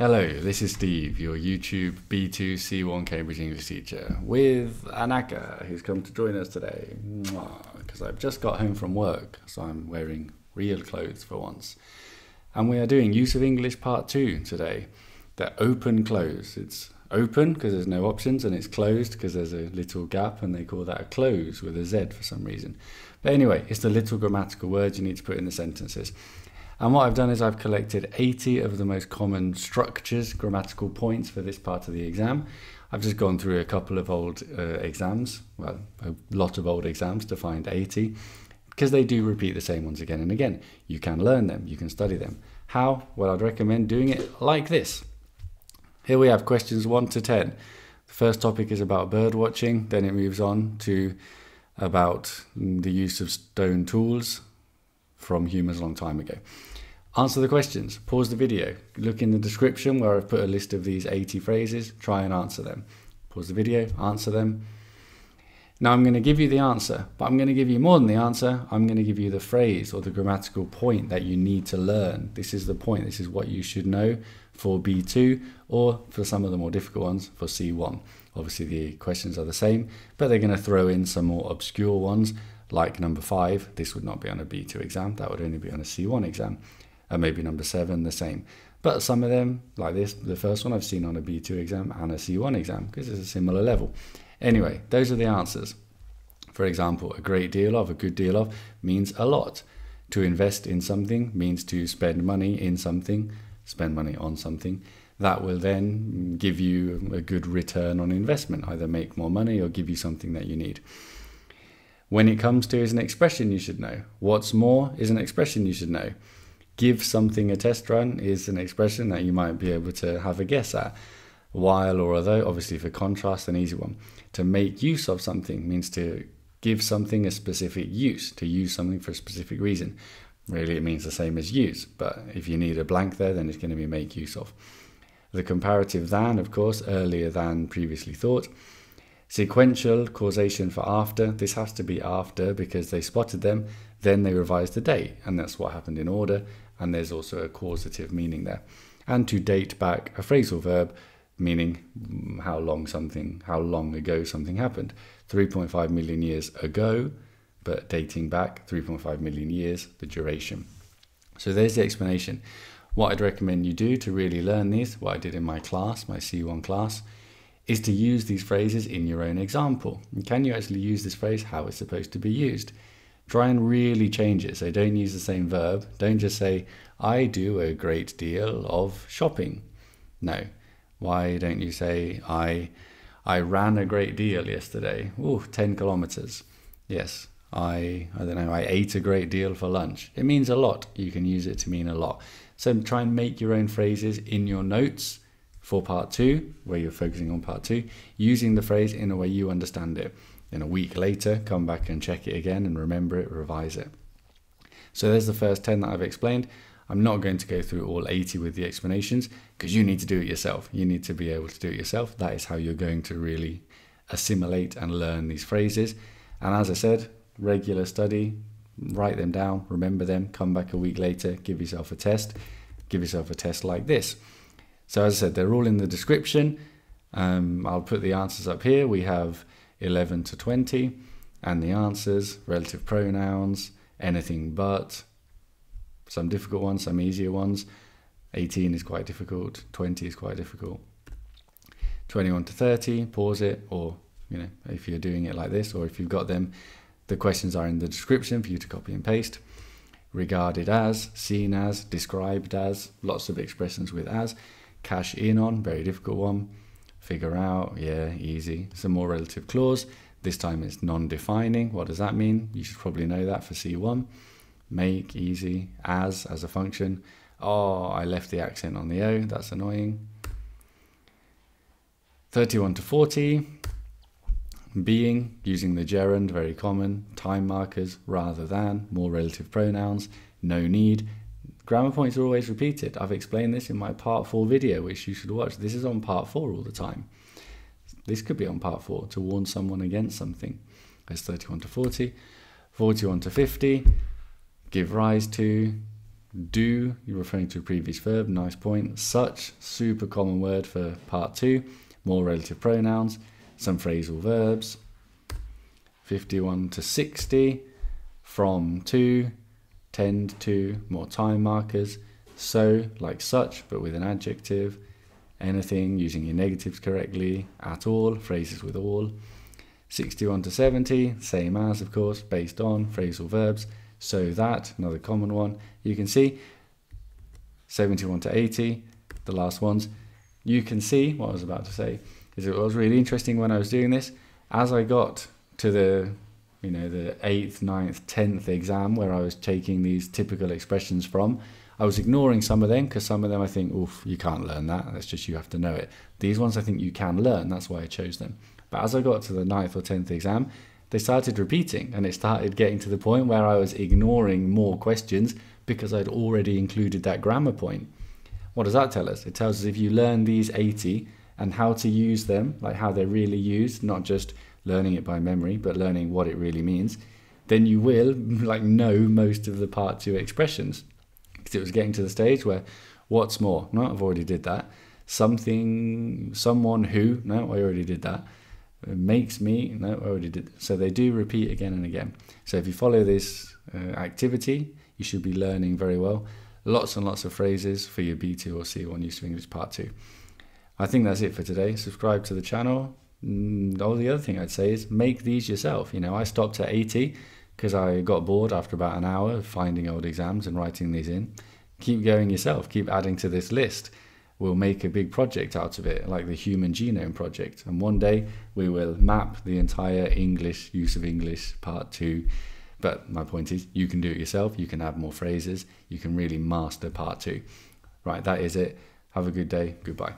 Hello, this is Steve, your YouTube B2 C1 Cambridge English teacher, with Anaka, who's come to join us today, because I've just got home from work, so I'm wearing real clothes for once. And we are doing Use of English Part 2 today, the open close. It's open because there's no options, and it's closed because there's a little gap, and they call that a cloze with a Z for some reason. But anyway, it's the little grammatical words you need to put in the sentences. And what I've done is I've collected 80 of the most common structures, grammatical points for this part of the exam. I've just gone through a couple of old exams, well, a lot of old exams to find 80, because they do repeat the same ones again and again. You can learn them, you can study them. How? Well, I'd recommend doing it like this. Here we have questions 1 to 10. The first topic is about bird watching, then it moves on to about the use of stone tools from humans a long time ago. Answer the questions, pause the video, look in the description where I've put a list of these 80 phrases, try and answer them. Pause the video, answer them. Now I'm going to give you the answer, but I'm going to give you more than the answer. I'm going to give you the phrase or the grammatical point that you need to learn. This is the point, this is what you should know for B2 or for some of the more difficult ones for C1. Obviously the questions are the same, but they're going to throw in some more obscure ones like number 5. This would not be on a B2 exam, that would only be on a C1 exam. And maybe number 7, the same. But some of them, like this, the first one I've seen on a B2 exam and a C1 exam, because it's a similar level. Anyway, those are the answers. For example, a great deal of, a good deal of, means a lot. To invest in something means to spend money in something, spend money on something. That will then give you a good return on investment, either make more money or give you something that you need. When it comes to is an expression you should know. What's more is an expression you should know. Give something a test run is an expression that you might be able to have a guess at. While or although, obviously for contrast, an easy one. To make use of something means to give something a specific use, to use something for a specific reason. Really, it means the same as use, but if you need a blank there, then it's going to be make use of. The comparative than, of course, earlier than previously thought. Sequential, causation for after. This has to be after because they spotted them, then they revised the date, and that's what happened in order, and there's also a causative meaning there. And to date back, a phrasal verb, meaning how long ago something happened. 3.5 million years ago, but dating back 3.5 million years, the duration. So there's the explanation. What I'd recommend you do to really learn these, what I did in my class, my C1 class, is to use these phrases in your own example. And can you actually use this phrase how it's supposed to be used? Try and really change it. So don't use the same verb. Don't just say, I do a great deal of shopping. No. Why don't you say, I ran a great deal yesterday. 10 kilometers. Yes. I ate a great deal for lunch. It means a lot. You can use it to mean a lot. So try and make your own phrases in your notes for part 2, where you're focusing on part 2, using the phrase in a way you understand it. Then a week later, come back and check it again and remember it, revise it. So there's the first 10 that I've explained. I'm not going to go through all 80 with the explanations because you need to do it yourself. You need to be able to do it yourself. That is how you're going to really assimilate and learn these phrases. And as I said, regular study, write them down, remember them, come back a week later, give yourself a test. Give yourself a test like this. So as I said, they're all in the description. I'll put the answers up here. We have 11 to 20, and the answers, relative pronouns, anything but, some difficult ones, some easier ones. 18 is quite difficult, 20 is quite difficult. 21 to 30, pause it, or if you're doing it like this, or if you've got them, the questions are in the description for you to copy and paste. Regarded as, seen as, described as, lots of expressions with as. Cash in on, very difficult one. Figure out, yeah, easy. Some more relative clause. This time it's non-defining. What does that mean? You should probably know that for C1. Make, easy. As a function. Oh, I left the accent on the O. That's annoying. 31 to 40. Being, using the gerund, very common. Time markers, rather than, more relative pronouns. No need. Grammar points are always repeated. I've explained this in my part 4 video, which you should watch. This is on part 4 all the time. This could be on part 4, to warn someone against something. There's 31 to 40. 41 to 50. Give rise to. Do, you're referring to a previous verb, nice point. Such, super common word for part 2. More relative pronouns, some phrasal verbs. 51 to 60, from to, tend to, more time markers. So, like such, but with an adjective. Anything, using your negatives correctly. At all, phrases with all. 61 to 70, same as, of course, based on, phrasal verbs. So that, another common one. You can see 71 to 80, the last ones. You can see, what I was about to say, is it was really interesting when I was doing this. As I got to the 8th, 9th, 10th exam where I was taking these typical expressions from, I was ignoring some of them because some of them I think, oof, you can't learn that. That's just, you have to know it. These ones I think you can learn. That's why I chose them. But as I got to the 9th or 10th exam, they started repeating, and it started getting to the point where I was ignoring more questions because I'd already included that grammar point. What does that tell us? It tells us if you learn these 80 and how to use them, like how they're really used, not just learning it by memory, but learning what it really means, then you will know most of the part 2 expressions. Because it was getting to the stage where, what's more? No, I've already did that. Something, someone who, no, I already did that. Makes me, no, I already did. So they do repeat again and again. So if you follow this activity, you should be learning very well. Lots and lots of phrases for your B2 or C1 Use of English Part 2. I think that's it for today. Subscribe to the channel. Oh, the other thing I'd say is make these yourself. I stopped at 80 because I got bored after about an hour of finding old exams and writing these in. Keep going yourself. Keep adding to this list. We'll make a big project out of it, like the Human Genome Project. And one day we will map the entire English Use of English Part 2. But my point is, you can do it yourself. You can add more phrases. You can really master Part 2. Right, that is it. Have a good day. Goodbye.